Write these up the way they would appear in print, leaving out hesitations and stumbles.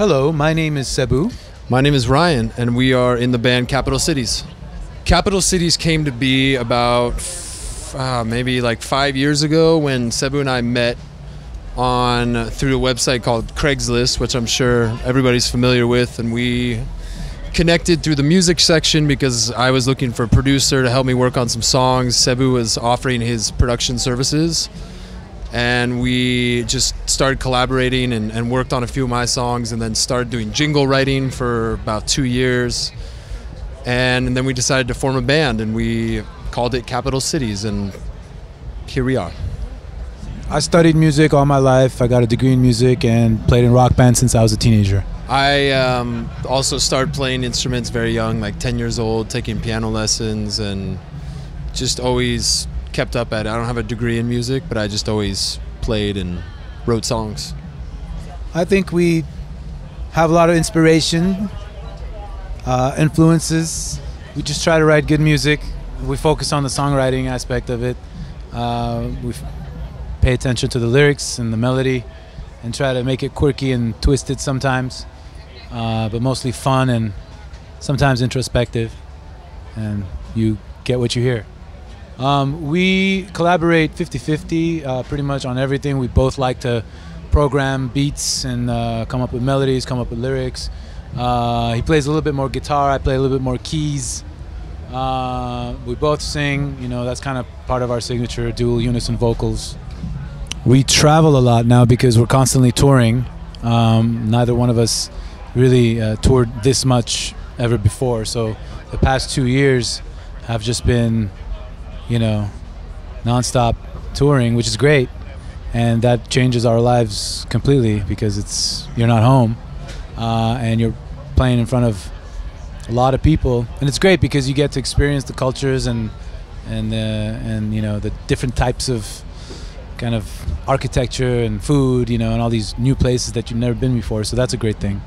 Hello, my name is Cebu. My name is Ryan, and we are in the band Capital Cities. Capital Cities came to be about maybe like 5 years ago when Cebu and I met through a website called Craigslist, which I'm sure everybody's familiar with, and we connected through the music section because I was looking for a producer to help me work on some songs. Cebu was offering his production services, and we just started collaborating and worked on a few of my songs, and then started doing jingle writing for about 2 years. And then we decided to form a band, and we called it Capital Cities, and here we are. I studied music all my life. I got a degree in music and played in rock bands since I was a teenager. I also started playing instruments very young, like 10 years old, taking piano lessons, and just always kept up at it. I don't have a degree in music, but I just always played and wrote songs. I think we have a lot of inspiration, influences. We just try to write good music. We focus on the songwriting aspect of it. We pay attention to the lyrics and the melody and try to make it quirky and twisted sometimes, but mostly fun and sometimes introspective, and you get what you hear. We collaborate 50-50 pretty much on everything. We both like to program beats and come up with melodies, come up with lyrics. He plays a little bit more guitar, I play a little bit more keys. We both sing, that's kind of part of our signature, dual unison vocals. We travel a lot now because we're constantly touring. Neither one of us really toured this much ever before, so the past 2 years have just been non-stop touring, which is great, and that changes our lives completely because you're not home and you're playing in front of a lot of people, and it's great because you get to experience the cultures and the different types of kind of architecture and food, and all these new places that you've never been before, so that's a great thing.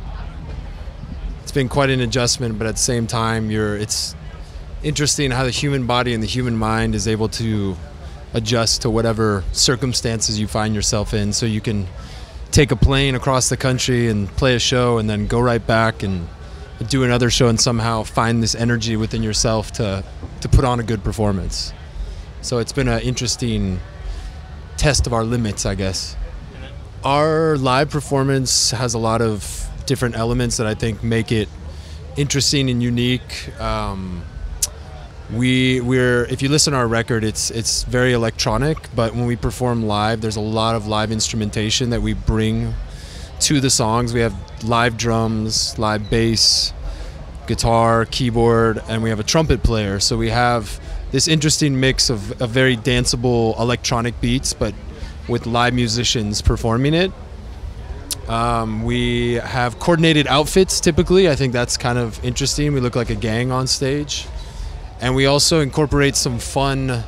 It's been quite an adjustment, but at the same time it's interesting how the human body and the human mind is able to adjust to whatever circumstances you find yourself in. So you can take a plane across the country and play a show and then go right back and do another show and somehow find this energy within yourself to put on a good performance. So it's been an interesting test of our limits, I guess. Our live performance has a lot of different elements that I think make it interesting and unique. If you listen to our record, it's very electronic, but when we perform live, there's a lot of live instrumentation that we bring to the songs. We have live drums, live bass, guitar, keyboard, and we have a trumpet player. So we have this interesting mix of very danceable electronic beats, but with live musicians performing it. We have coordinated outfits typically. I think that's kind of interesting. We look like a gang on stage. And we also incorporate some fun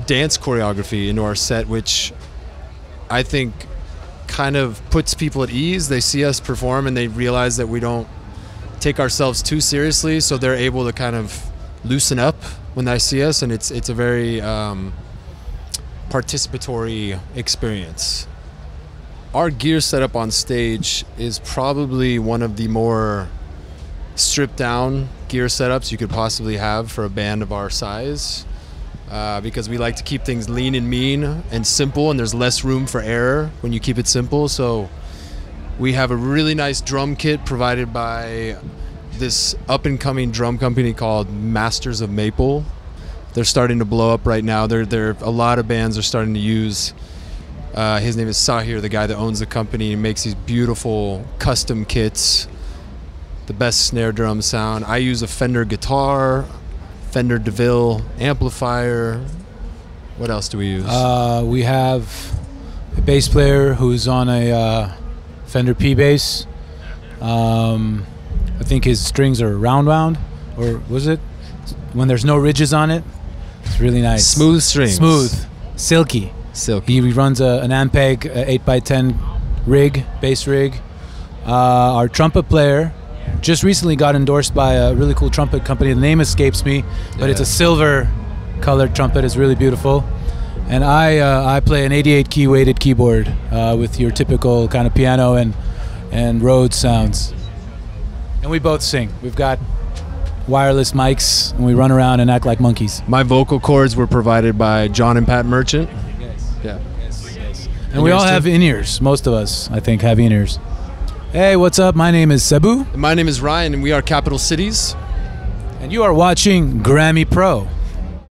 dance choreography into our set, which I think kind of puts people at ease. They see us perform and they realize that we don't take ourselves too seriously, so they're able to kind of loosen up when they see us, and it's a very participatory experience. Our gear setup on stage is probably one of the more stripped down gear setups you could possibly have for a band of our size, because we like to keep things lean and mean and simple, and there's less room for error when you keep it simple. So we have a really nice drum kit provided by this up-and-coming drum company called Masters of Maple. They're starting to blow up right now. A lot of bands are starting to use. His name is Sahir, the guy that owns the company. He makes these beautiful custom kits, the best snare drum sound. I use a Fender guitar, Fender DeVille amplifier. What else do we use? We have a bass player who's on a Fender P bass. I think his strings are round, or was it? When there's no ridges on it, it's really nice. Smooth strings. Smooth, silky. He runs an Ampeg 8x10 rig, bass rig. Our trumpet player just recently got endorsed by a really cool trumpet company. The name escapes me, but it's a silver colored trumpet. It's really beautiful. And I play an 88 key weighted keyboard with your typical kind of piano and and Rhodes sounds. And we both sing. We've got wireless mics, and we run around and act like monkeys. My vocal cords were provided by John and Pat Merchant. Yes. Yeah. Yes. And we all have in-ears. Most of us, I think, have in-ears. Hey, what's up? My name is Cebu. And my name is Ryan, and we are Capital Cities. And you are watching Grammy Pro.